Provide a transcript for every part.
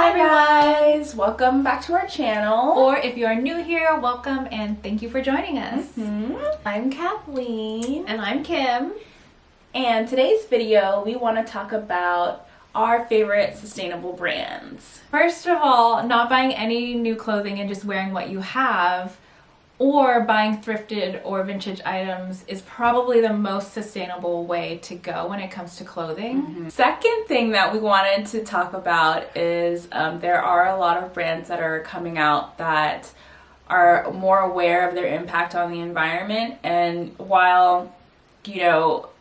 Hi guys, welcome back to our channel. Or if you are new here, welcome and thank you for joining us. I'm Kathleen. And I'm Kim. And today's video, we want to talk about our favorite sustainable brands. First of all, not buying any new clothing and just wearing what you have, or buying thrifted or vintage items is probably the most sustainable way to go when it comes to clothing. Second thing that we wanted to talk about is there are a lot of brands that are coming out that are more aware of their impact on the environment, and while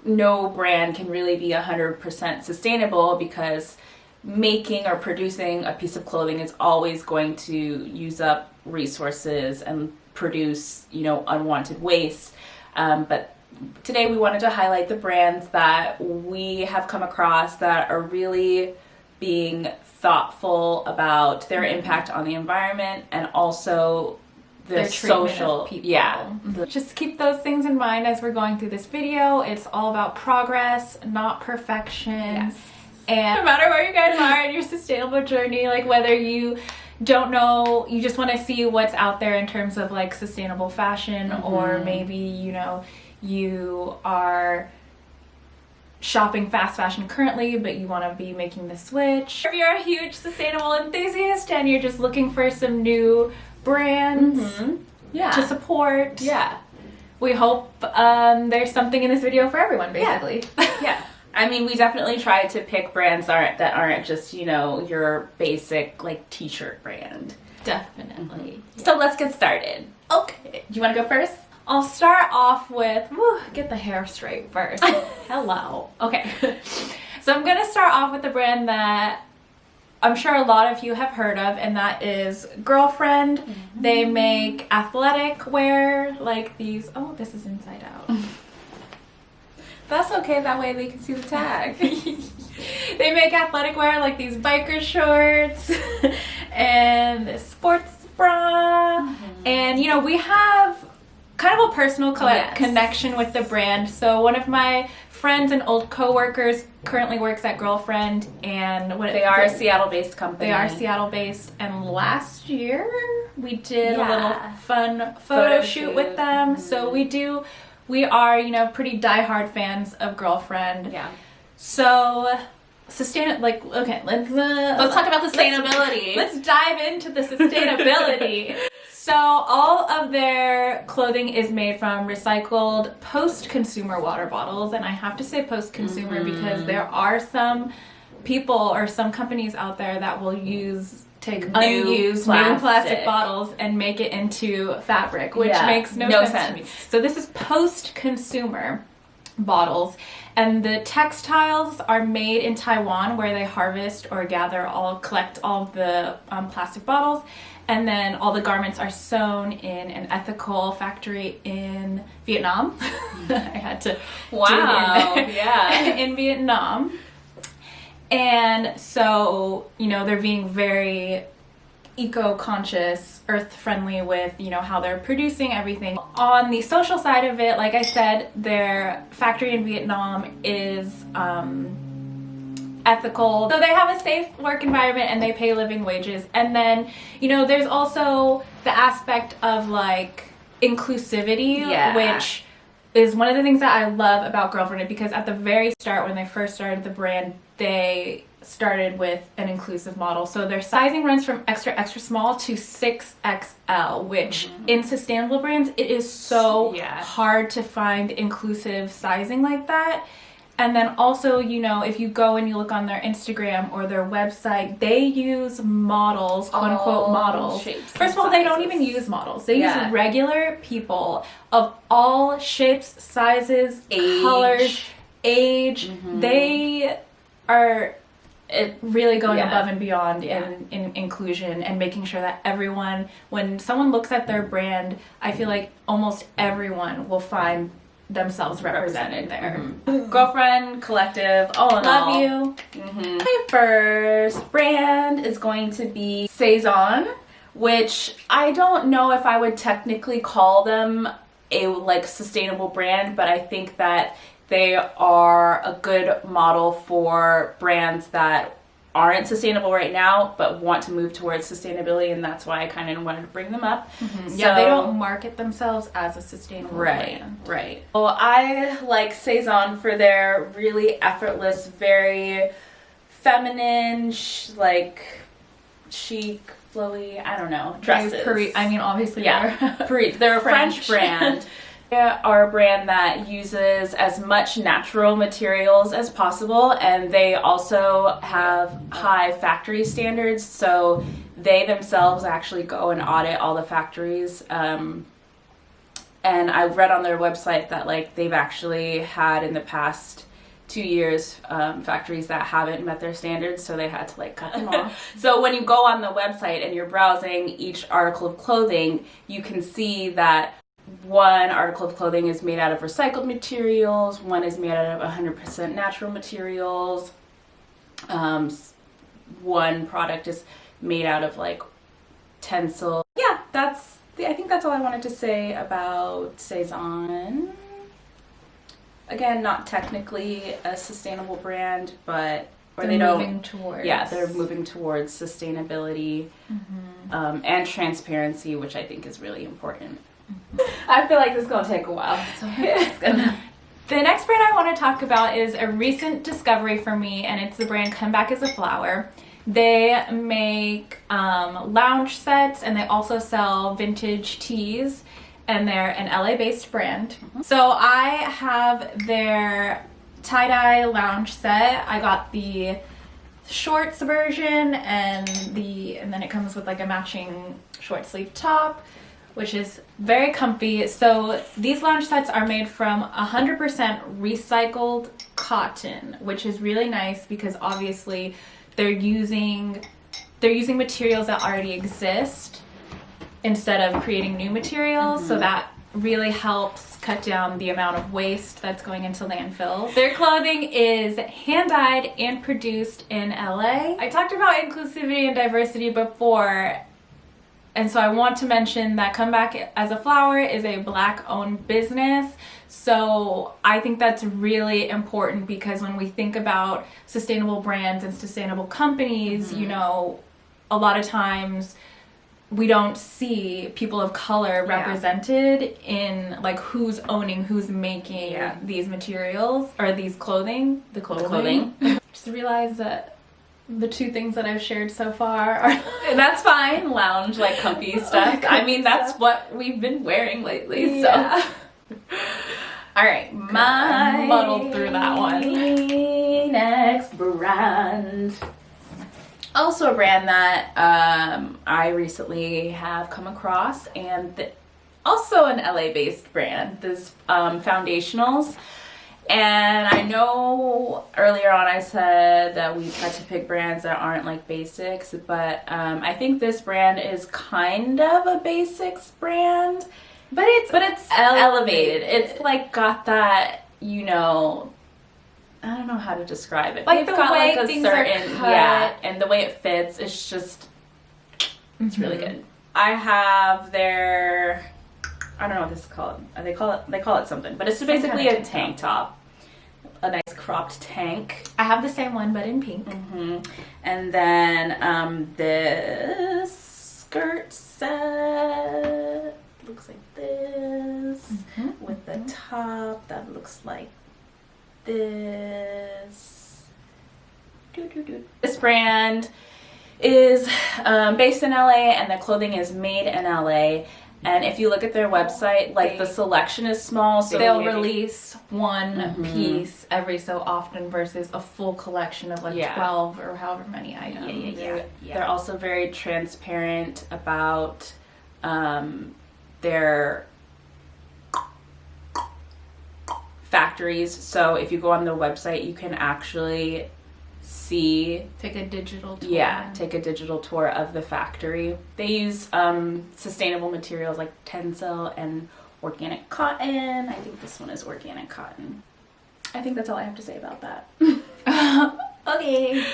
no brand can really be 100% sustainable because making or producing a piece of clothing is always going to use up resources and produce unwanted waste, but today we wanted to highlight the brands that we have come across that are really being thoughtful about their impact on the environment and also their social people. Just keep those things in mind as we're going through this video. It's all about progress, not perfection. Yes. And no matter where you guys are in your sustainable journey, like whether you don't know, you just want to see what's out there in terms of like sustainable fashion, or maybe you are shopping fast fashion currently but you want to be making the switch. If you're a huge sustainable enthusiast and you're just looking for some new brands to support, we hope there's something in this video for everyone, basically. Yeah. I mean, we definitely try to pick brands that aren't just, your basic, like, t-shirt brand. Definitely. Yeah. So let's get started. Okay. Do you want to go first? I'll start off with, get the hair straight first. Hello. Okay. So I'm going to start off with the brand that I'm sure a lot of you have heard of, and that is Girlfriend. They make athletic wear, like these. Oh, this is inside out. That's okay, that way they can see the tag. They make athletic wear like these biker shorts and this sports bra. And we have kind of a personal connection with the brand. So one of my friends and old co-workers currently works at Girlfriend, and they are a Seattle-based company. They are Seattle-based, and last year we did a little fun photo shoot with them. So we are, pretty diehard fans of Girlfriend. Yeah. So, let's talk about sustainability. Let's dive into the sustainability. So, all of their clothing is made from recycled post-consumer water bottles, and I have to say post-consumer because there are some people or some companies out there that will take unused new plastic bottles and make it into fabric, which makes no sense to me. So this is post-consumer bottles, and the textiles are made in Taiwan, where they harvest or collect all of the plastic bottles, and then all the garments are sewn in an ethical factory in Vietnam. I had to in Vietnam. And so, they're being very eco-conscious, earth-friendly with, how they're producing everything. On the social side of it, like I said, their factory in Vietnam is ethical. So they have a safe work environment and they pay living wages. And then, there's also the aspect of like inclusivity, which is one of the things that I love about Girlfriend, because at the very start, when they first started the brand, they started with an inclusive model. So their sizing runs from extra, extra small to 6XL, which in sustainable brands, it is so hard to find inclusive sizing like that. And then also, if you go and you look on their Instagram or their website, they use models, quote unquote models. First of all, they don't even use models. They use regular people of all shapes, sizes, colors, age. They are really going above and beyond in inclusion and making sure that everyone, when someone looks at their brand, I feel like almost everyone will find themselves represented there. Girlfriend, collective, all in all. Love you. My first brand is going to be Sezane, which I don't know if I would technically call them a sustainable brand, but I think that they are a good model for brands that aren't sustainable right now but want to move towards sustainability, and that's why I kind of wanted to bring them up. Mm-hmm. Yeah, they don't market themselves as a sustainable brand. Right. Well, I like Sezane for their really effortless, very feminine, like chic, flowy, I don't know, dresses. I mean, obviously, they're a French brand. They are a brand that uses as much natural materials as possible, and they also have high factory standards, so they themselves actually go and audit all the factories. And I read on their website that like they've actually had in the past 2 years factories that haven't met their standards, so they had to like cut them off. So when you go on the website and you're browsing each article of clothing, you can see that one article of clothing is made out of recycled materials, one is made out of 100% natural materials, one product is made out of like tencel. Yeah, I think that's all I wanted to say about Sezane. Again, not technically a sustainable brand, but they're moving towards sustainability, and transparency, which I think is really important. I feel like this is going to take a while. So The next brand I want to talk about is a recent discovery for me, and it's the brand Come Back as a Flower. They make lounge sets, and they also sell vintage teas, and they're an LA-based brand. So I have their tie-dye lounge set. I got the shorts version, and then it comes with like a matching short sleeve top, which is very comfy. So these lounge sets are made from 100% recycled cotton, which is really nice because obviously they're using materials that already exist instead of creating new materials. So that really helps cut down the amount of waste that's going into landfills. Their clothing is hand-dyed and produced in LA. I talked about inclusivity and diversity before, and so I want to mention that Come Back as a Flower is a Black-owned business. So I think that's really important because when we think about sustainable brands and sustainable companies, you know, a lot of times we don't see people of color represented in like who's owning, who's making these materials or these clothing. Just realize that the two things that I've shared so far are that's fine, lounge, like comfy stuff. I mean, that's what we've been wearing lately. So all right, I muddled through that one. Next brand, also a brand that I recently have come across, and also an LA based brand, this Foundationals. And I know earlier on I said that we try to pick brands that aren't like basics, but I think this brand is kind of a basics brand, but it's elevated. It's like got that, you know, I don't know how to describe it. Like the way like things are cut. And the way it fits, it's just, it's really good. I have their, I don't know what this is called. They call it something, but it's basically a tank top. A nice cropped tank. I have the same one, but in pink. And then this skirt set looks like this, with the top that looks like this. This brand is based in LA, and the clothing is made in LA. And if you look at their website, like the selection is small, so they'll release one piece every so often versus a full collection of like 12 or however many items. They're also very transparent about their factories. So if you go on their website, you can actually take a digital tour of the factory. They use sustainable materials like tencel and organic cotton. I think this one is organic cotton. I think that's all I have to say about that. Okay.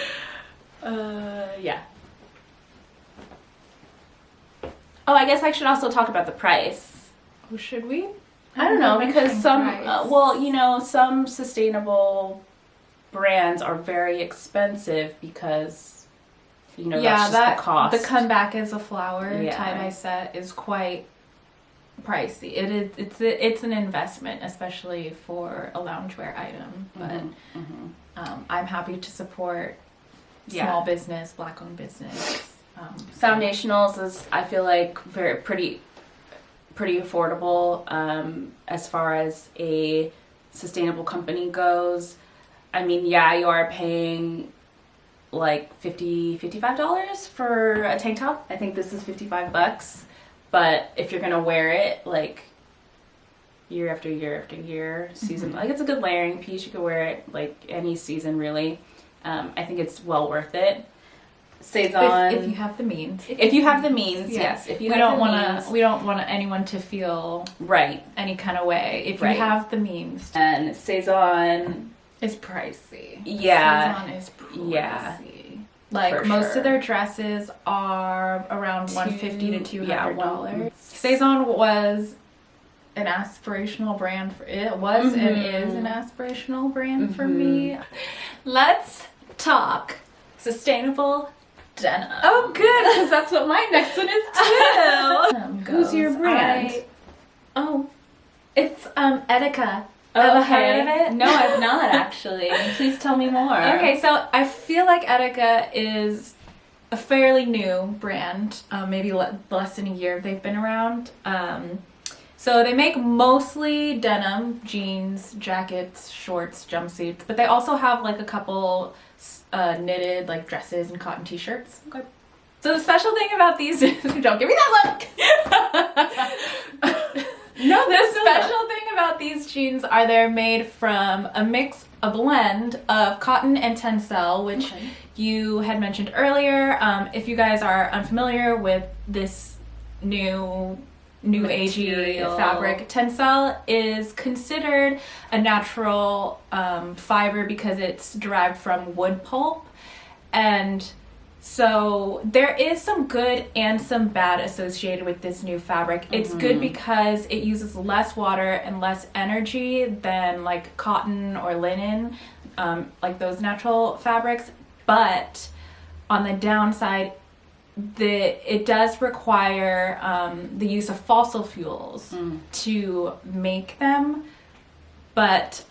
Oh, I guess I should also talk about the price. Oh, should we? I don't know, because some sustainable brands are very expensive because you know, that's just the cost. The comeback as a flower tie-dye set is quite pricey. It's an investment, especially for a loungewear item. But I'm happy to support small business, Black-owned business. Foundationals is, I feel like, pretty affordable as far as a sustainable company goes. I mean, you are paying like $55 for a tank top. I think this is $55. But if you're gonna wear it like year after year after year, season, like, it's a good layering piece. You could wear it like any season, really. I think it's well worth it. Sezane, if you have the means. If you have the means, yes. If you we don't want anyone to feel any kind of way. If you have the means. And Sezane is pricey. Yeah. Sezane is pricey. Yeah. Like, most of their dresses are around $150 to $200. Sezane was an aspirational brand for it. Was and is an aspirational brand for me. Let's talk sustainable denim. Oh, good, because that's what my next one is too. Who's your brand? It's Etica. Oh, have you heard of it? No, I've not actually. Please tell me more. Okay, so I feel like Etica is a fairly new brand. Maybe less than a year they've been around. So they make mostly denim, jeans, jackets, shorts, jumpsuits, but they also have like a couple knitted like dresses and cotton t-shirts. Okay. So the special thing about these, don't give me that look. No, the special thing about these jeans are they're made from a blend of cotton and tencel, which you had mentioned earlier. If you guys are unfamiliar with this new agey fabric, tencel is considered a natural fiber because it's derived from wood pulp, and so there is some good and some bad associated with this new fabric. It's good because it uses less water and less energy than like cotton or linen, like those natural fabrics, but on the downside, it does require the use of fossil fuels to make them, but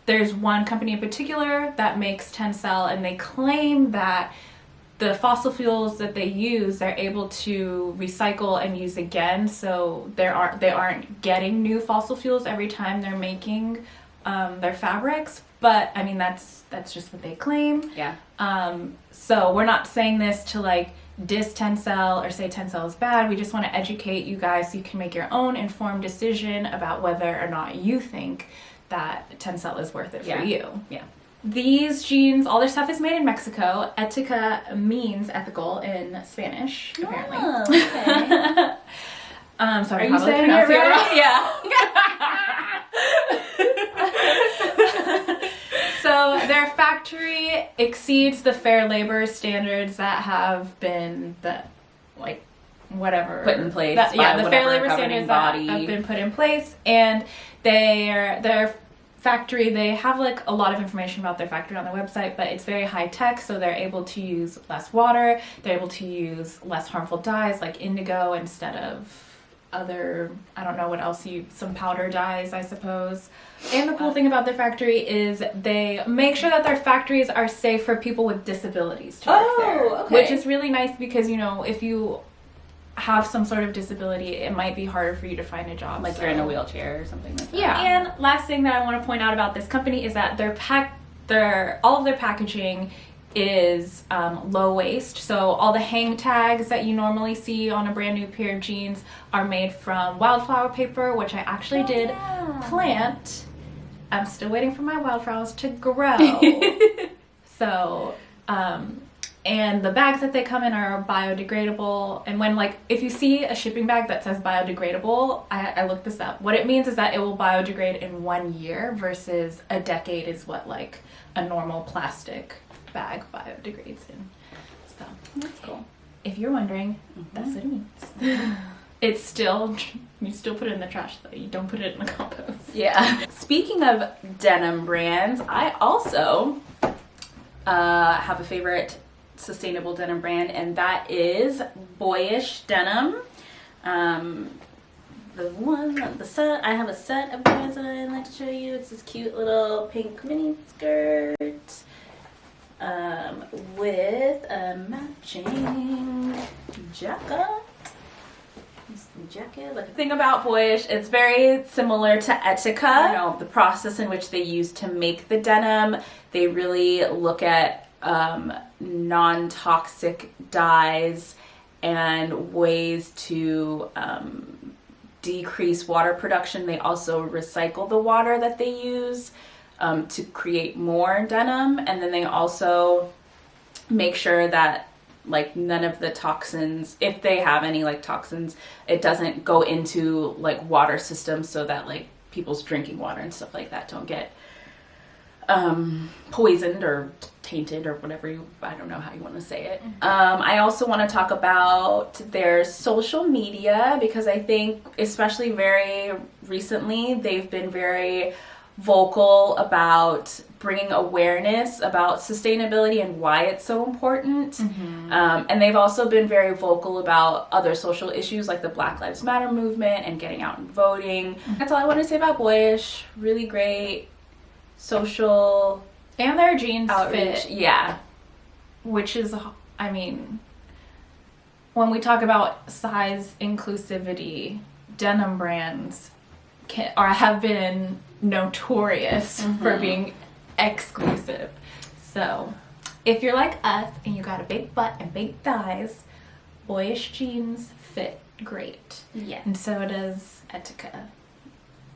there's one company in particular that makes tencel, and they claim that the fossil fuels that they use, they're able to recycle and use again, so they aren't getting new fossil fuels every time they're making their fabrics. But I mean, that's just what they claim. Yeah. So we're not saying this to like diss tencel or say tencel is bad. We just want to educate you guys so you can make your own informed decision about whether or not you think that tencel is worth it for you. Yeah. These jeans, all their stuff is made in Mexico. Etica means ethical in Spanish, apparently. Oh, okay. So are you saying it right? Yeah. So their factory exceeds the fair labor standards that have been put in place. The fair labor standards that have been put in place, and their factory, they have like a lot of information about their factory on their website, but it's very high tech, so they're able to use less water, they're able to use less harmful dyes like indigo instead of other, I don't know what else, some powder dyes, I suppose. And the cool thing about their factory is they make sure that their factories are safe for people with disabilities to work there. Okay. Which is really nice because, you know, if you have some sort of disability, it might be harder for you to find a job. Like you're in a wheelchair or something like that. Yeah. And last thing that I want to point out about this company is that all of their packaging is low waste. So all the hang tags that you normally see on a brand new pair of jeans are made from wildflower paper, which I actually did plant. I'm still waiting for my wildflowers to grow. So, and the bags that they come in are biodegradable. And when, like, if you see a shipping bag that says biodegradable, I looked this up. What it means is that it will biodegrade in 1 year versus a decade is what, like, a normal plastic bag biodegrades in. So that's cool. If you're wondering, that's what it means. It's still, you still put it in the trash though. You don't put it in the compost. Yeah. Speaking of denim brands, I also have a favorite sustainable denim brand, and that is Boyish denim. The set, I have a set of theirs that I'd like to show you. It's this cute little pink mini skirt with a matching jacket. The thing about Boyish, it's very similar to Etica. You know, the process in which they use to make the denim, they really look at non-toxic dyes and ways to decrease water production. They also recycle the water that they use to create more denim, and then they also make sure that like none of the toxins, if they have any like toxins, it doesn't go into like water systems, so that like people's drinking water and stuff like that don't get poisoned or tainted or whatever I don't know how you want to say it. I also want to talk about their social media, because I think especially very recently they've been very vocal about bringing awareness about sustainability and why it's so important. And they've also been very vocal about other social issues like the Black Lives Matter movement and getting out and voting. That's all I want to say about Boyish. Really great social and their jeans outreach. fit. Yeah. Which is, I mean, when we talk about size inclusivity, denim brands have been notorious for being exclusive. So if you're like us and you got a big butt and big thighs, Boyish jeans fit great. Yeah. And so does Etica.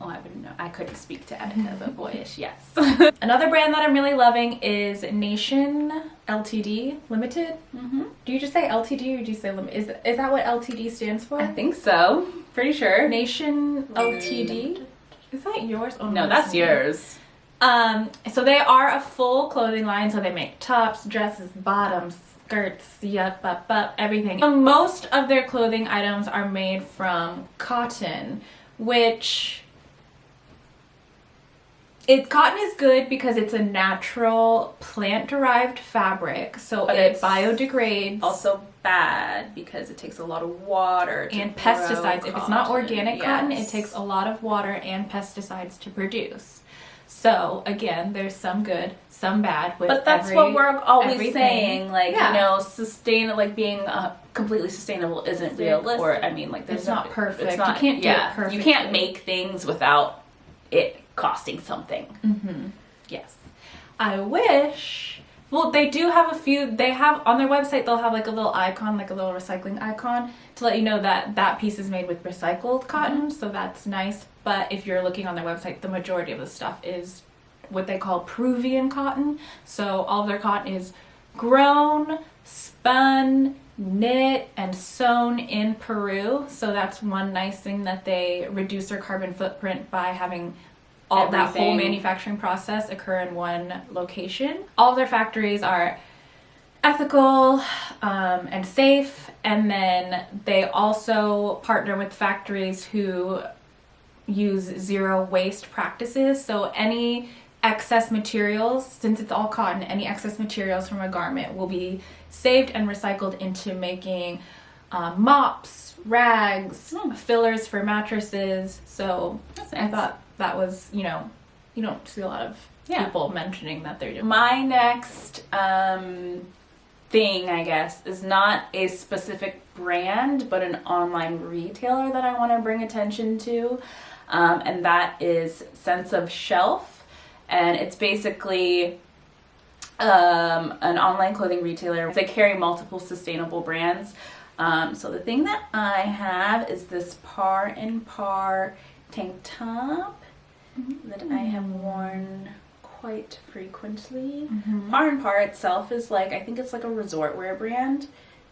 Oh, I wouldn't know. I couldn't speak to Etica, but Boyish, yes. Another brand that I'm really loving is Nation Ltd. Limited. Do you just say Ltd or do you say Limited? Is that what Ltd stands for? I think so. Pretty sure. Nation Ltd. Is that yours? Oh, no, that's yours. So they are a full clothing line. So they make tops, dresses, bottoms, skirts, everything. Most of their clothing items are made from cotton, which cotton is good because it's a natural plant-derived fabric, so it biodegrades. Also bad because it takes a lot of water and pesticides. If it's not organic cotton, it takes a lot of water and pesticides to produce. So again, there's some good, some bad. But that's what we're always saying. Like, you know, like being completely sustainable isn't realistic. Or I mean, like, it's not perfect. You can't do it perfectly. You can't make things without it costing something. Yes. I wish. Well, they do have a few. They have on their website, they'll have like a little icon, like a little recycling icon to let you know that that piece is made with recycled cotton. So that's nice. But if you're looking on their website, the majority of the stuff is what they call Peruvian cotton. So all of their cotton is grown, spun, knit, and sewn in Peru. So that's one nice thing, that they reduce their carbon footprint by having that whole manufacturing process occur in one location. All of their factories are ethical and safe, and then they also partner with factories who use zero waste practices. So any excess materials, since it's all cotton, any excess materials from a garment will be saved and recycled into making mops, rags, fillers for mattresses. So nice. I thought that was, you know, you don't see a lot of people mentioning that they're doing. My next thing, I guess, is not a specific brand, but an online retailer that I want to bring attention to, and that is Sense of Shelf. And it's basically an online clothing retailer. They carry multiple sustainable brands. So the thing that I have is this Par and Par tank top that I have worn quite frequently. Par and Par itself is like, I think it's like a resort wear brand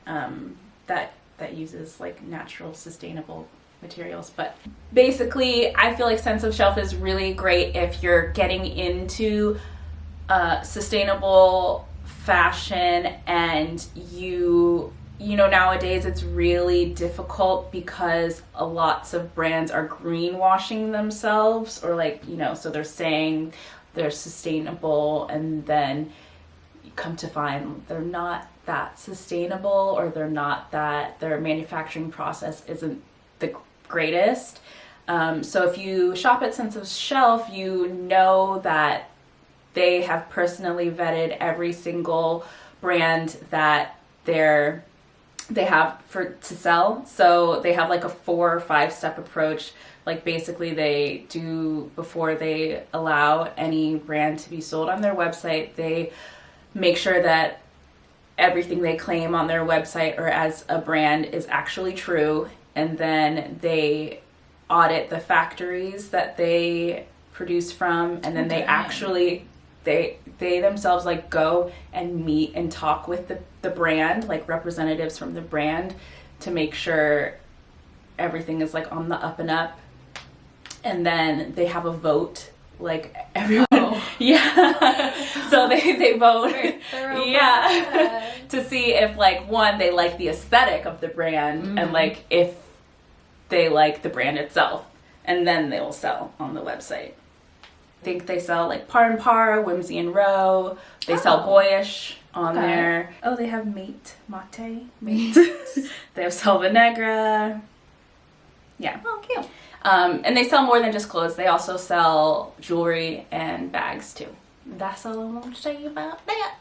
that uses like natural sustainable materials. But basically, I feel like Sense of Shelf is really great if you're getting into sustainable fashion, and you know, nowadays it's really difficult because lots of brands are greenwashing themselves, or like, you know, so they're saying they're sustainable and then you come to find they're not that sustainable, or they're not that, their manufacturing process isn't the greatest. So if you shop at Sense of Shelf, you know that they have personally vetted every single brand that they have to sell. So they have like a 4 or 5 step approach. Like basically they do, before they allow any brand to be sold on their website, they make sure that everything they claim on their website or as a brand is actually true. And then they audit the factories that they produce from, and then they actually they themselves like go and meet and talk with the brand, like representatives from the brand, to make sure everything is like on the up and up. And then they have a vote, like everyone. Yeah. So they vote. Yeah. To see if like, one, they like the aesthetic of the brand, and like if they like the brand itself, and then they will sell on the website. I think they sell like Par and Par, Whimsy and Row. They sell Boyish on there. Oh, they have Mate. They have Selva Negra. Yeah. Oh, cute. And they sell more than just clothes. They also sell jewelry and bags too. That's all I want to tell you about that.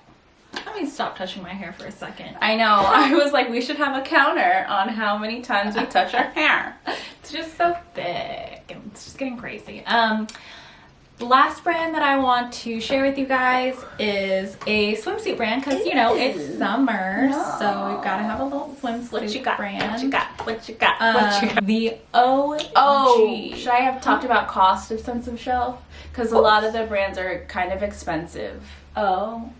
Let me stop touching my hair for a second. I know. I was like, we should have a counter on how many times we touch our hair. It's just so thick. It's just getting crazy. The last brand that I want to share with you guys is a swimsuit brand, because you know it's summer, so we've got to have a little swimsuit brand. What you got? The OG. Oh, should I have talked about cost of Sense of Shelf? Because a lot of the brands are kind of expensive. Oh,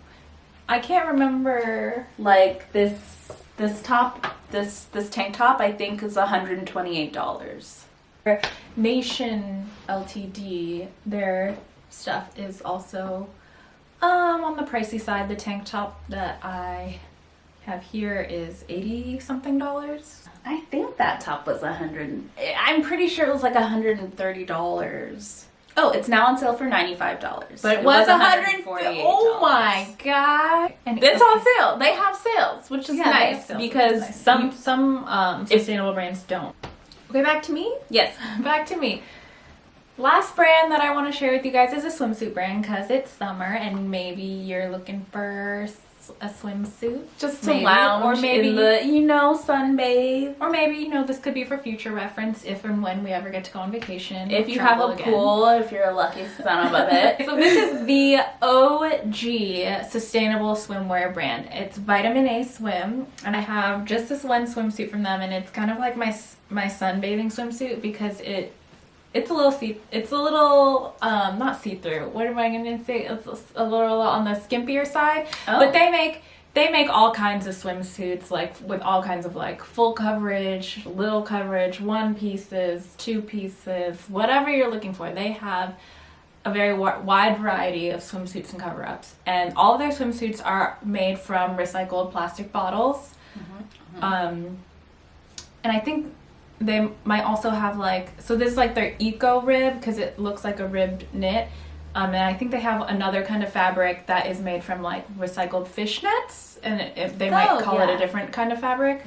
I can't remember. Like this top, this tank top, I think is $128. Nation Ltd, their stuff is also on the pricey side. The tank top that I have here is $80 something. I think that top was I'm pretty sure it was like $130. Oh, it's now on sale for $95. But it was $148. Oh my god! And it's on sale. They have sales, which is nice, because some sustainable brands don't. Okay, back to me? Yes. Back to me. Last brand that I want to share with you guys is a swimsuit brand, because it's summer and maybe you're looking for a swimsuit. Just to lounge, or maybe in the, sunbathe. Or maybe, this could be for future reference if and when we ever get to go on vacation. If you have a pool, if you're a lucky son of a bitch. So this is the OG sustainable swimwear brand. It's Vitamin A Swim, and I have just this one swimsuit from them, and it's kind of like my sunbathing swimsuit, because it's a little not see-through. What am I gonna say? It's a little on the skimpier side. Oh. But they make all kinds of swimsuits, like with all kinds of like full coverage, little coverage, 1 pieces, 2 pieces, whatever you're looking for. They have a very wide variety of swimsuits and cover-ups, and all of their swimsuits are made from recycled plastic bottles. And I think they might also have so this is like their eco rib, because it looks like a ribbed knit, and I think they have another kind of fabric that is made from like recycled fishnets, and if they might call it a different kind of fabric.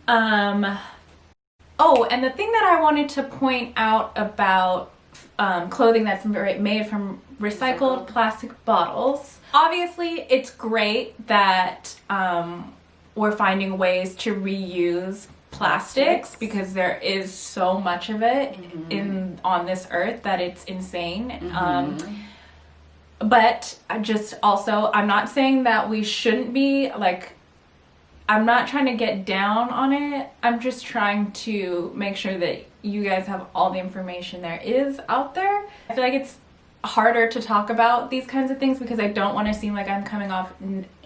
Oh, and the thing that I wanted to point out about clothing that's made from recycled plastic bottles, obviously it's great that we're finding ways to reuse plastics, because there is so much of it on this earth that it's insane. But I'm not saying that we shouldn't be I'm not trying to get down on it. I'm just trying to make sure that you guys have all the information there is out there. I feel like it's harder to talk about these kinds of things, because I don't want to seem like I'm coming off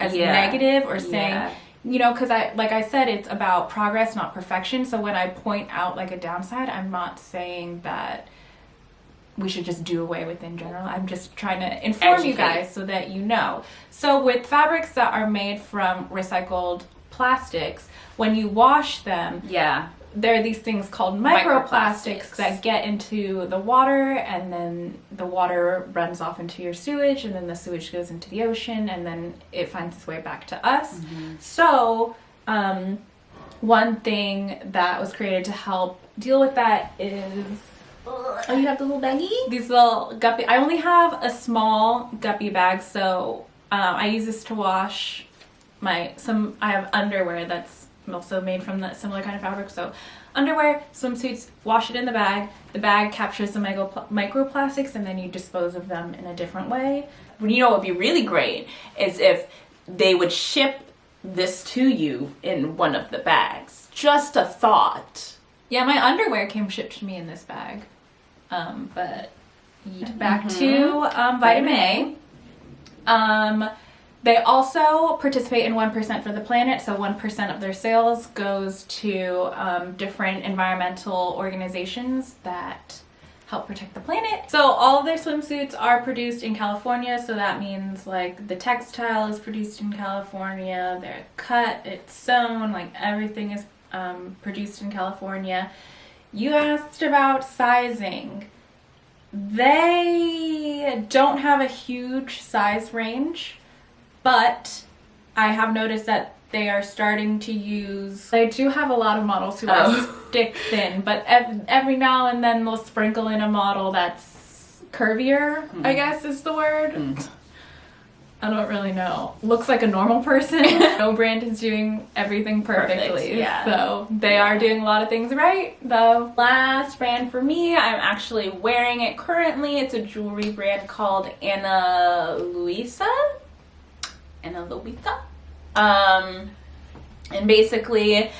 as negative or saying because like I said, it's about progress, not perfection. So when I point out like a downside, I'm not saying that we should just do away with in general. I'm just trying to inform you guys so that you know. So with fabrics that are made from recycled plastics, when you wash them, there are these things called microplastics that get into the water, and then the water runs off into your sewage, and then the sewage goes into the ocean, and then it finds its way back to us. So one thing that was created to help deal with that is, oh, you have the little baggie? These little guppy. I only have a small guppy bag, so I use this to wash I have underwear that's also made from that similar kind of fabric. So underwear, swimsuits, wash it in the bag. The bag captures the microplastics, and then you dispose of them in a different way. You know what would be really great is if they would ship this to you in one of the bags. Just a thought. Yeah, my underwear came shipped to me in this bag. But back to Vitamin A. They also participate in 1% for the planet, so 1% of their sales goes to different environmental organizations that help protect the planet. So all of their swimsuits are produced in California, so that means like the textile is produced in California, they're cut, it's sewn, like everything is produced in California. You asked about sizing. They don't have a huge size range, but I have noticed that they are starting to use... They do have a lot of models who are stick thin, but every now and then they'll sprinkle in a model that's curvier, I guess is the word. I don't really know. Looks like a normal person. No brand is doing everything perfectly. Yeah. So they are doing a lot of things right, though. Last brand for me, I'm actually wearing it currently. It's a jewelry brand called Luisa. And basically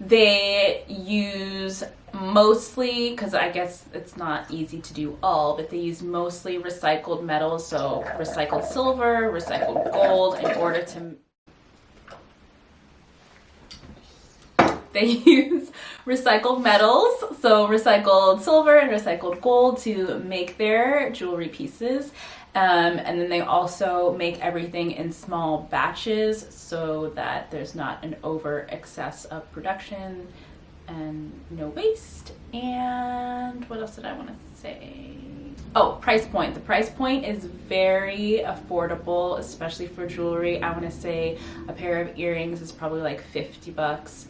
they use mostly, because I guess it's not easy to do all, but they use mostly recycled metals, so recycled silver, recycled gold, in order to... They use recycled metals, so recycled silver and recycled gold, to make their jewelry pieces. And then they also make everything in small batches so that there's not an over excess of production and no waste. And what else did I want to say? Oh, price point. The price point is very affordable, especially for jewelry. I want to say a pair of earrings is probably like $50.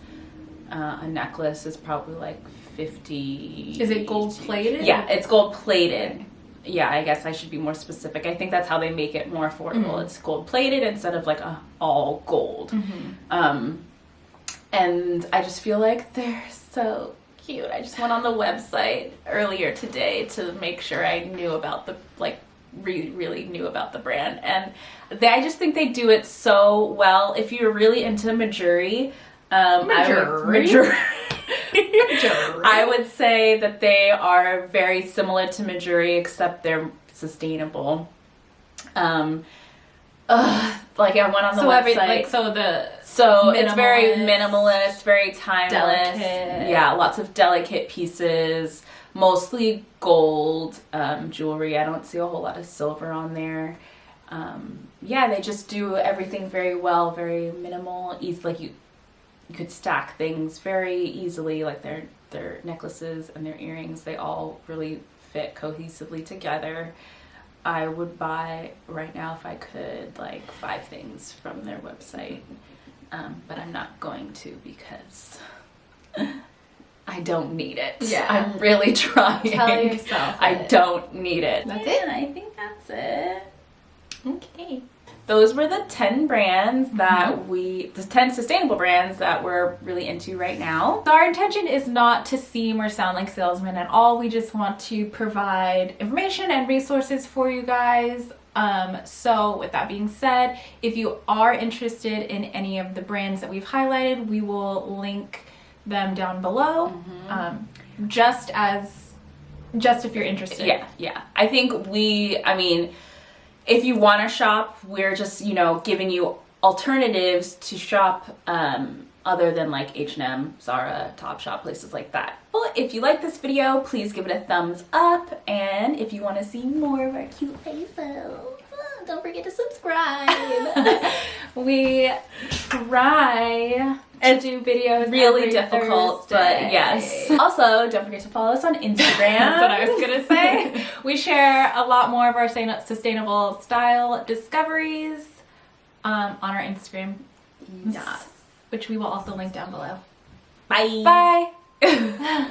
A necklace is probably like 50. Is it gold plated? Yeah, it's gold plated. Yeah, I guess I should be more specific. I think that's how they make it more affordable. It's gold plated instead of like all gold. And I just feel like they're so cute. I just went on the website earlier today to make sure I knew about the, like, really knew about the brand. And I just think they do it so well. If you're really into Majuri, I would say that they are very similar to Majuri, except they're sustainable. Like I went on the website. So it's very minimalist, very timeless. Delicate. Yeah, lots of delicate pieces, mostly gold jewelry. I don't see a whole lot of silver on there. Yeah, they just do everything very well, very minimal. Easy, like you could stack things very easily, like their necklaces and their earrings. They all really fit cohesively together. I would buy right now, if I could, like 5 things from their website, but I'm not going to because I don't need it. Yeah, I'm really trying. Tell yourself I don't need it. That's it. I think that's it. Okay. Those were the 10 brands that the 10 sustainable brands that we're really into right now. So our intention is not to seem or sound like salesmen at all. We just want to provide information and resources for you guys. So with that being said, if you are interested in any of the brands that we've highlighted, we will link them down below. Just if you're interested. Yeah. I think if you want to shop, we're just, giving you alternatives to shop other than like H&M, Zara, Topshop, places like that. Well, if you like this video, please give it a thumbs up. And if you want to see more of our cute faces, don't forget to subscribe. We try to do videos. Really difficult, Thursday. but yes. Also, don't forget to follow us on Instagram. That's what I was gonna say. We share a lot more of our sustainable style discoveries on our Instagram, Yes. which we will also link down below. Bye. Bye.